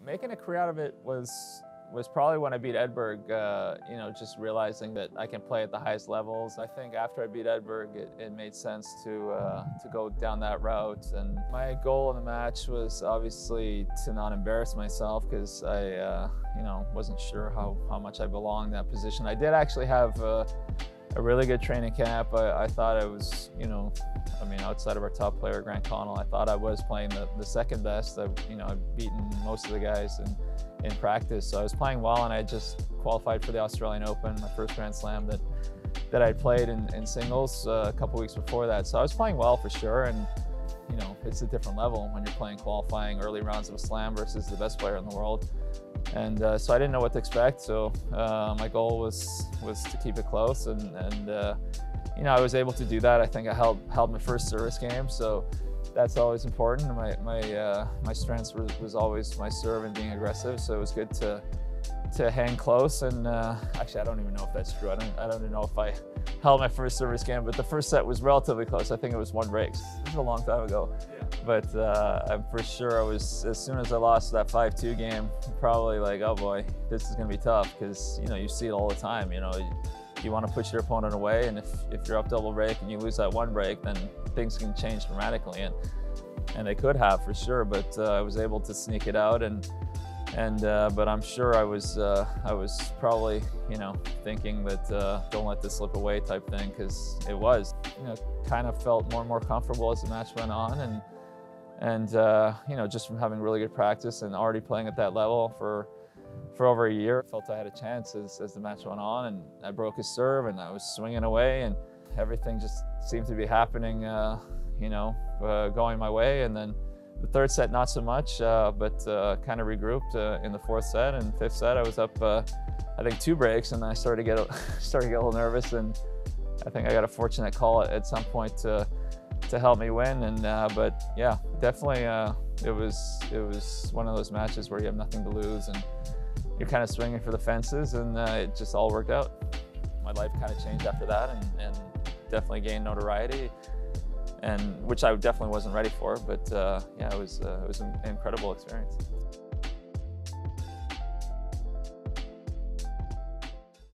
Making a career out of it was probably when I beat Edberg, you know, just realizing that I can play at the highest levels. I think after I beat Edberg, it made sense to go down that route. And my goal in the match was obviously to not embarrass myself, because I, you know, wasn't sure how much I belonged in that position. I did actually have a really good training camp. I thought I was, you know, I mean, outside of our top player, Grant Connell, I thought I was playing the second best. You know, I've beaten most of the guys in practice, so I was playing well, and I just qualified for the Australian Open, my first Grand Slam that I'd played in singles a couple weeks before that. So I was playing well for sure, and you know, it's a different level when you're playing qualifying early rounds of a slam versus the best player in the world. And so I didn't know what to expect, so my goal was to keep it close, and you know, I was able to do that. I think I held my first service game, so that's always important. My strength was always my serve and being aggressive, so it was good to hang close. And actually, I don't even know if that's true. I don't even know if I held my first service game, but the first set was relatively close. I think it was 1 break. This is a long time ago. Yeah. But I'm for sure I was, as soon as I lost that 5-2 game, probably like, oh boy, this is gonna be tough, because you know, you see it all the time. You know, you want to push your opponent away, and if you're up double break and you lose that 1 break, then things can change dramatically, and they could have for sure. But I was able to sneak it out, but I'm sure I was probably, you know, thinking that don't let this slip away type thing, because it was, you know, kind of felt more and more comfortable as the match went on, and you know, just from having really good practice and already playing at that level for over a year, I felt I had a chance as the match went on, and I broke his serve and I was swinging away, and everything just seemed to be happening, you know, going my way. And then the third set, not so much, but kind of regrouped in the fourth set, and fifth set I was up, I think 2 breaks, and I started to get a little nervous, and I think I got a fortunate call at some point to help me win. And but yeah, definitely it was one of those matches where you have nothing to lose, and you're kind of swinging for the fences, and it just all worked out. My life kind of changed after that, and definitely gained notoriety, and which I definitely wasn't ready for. But yeah, it was an incredible experience.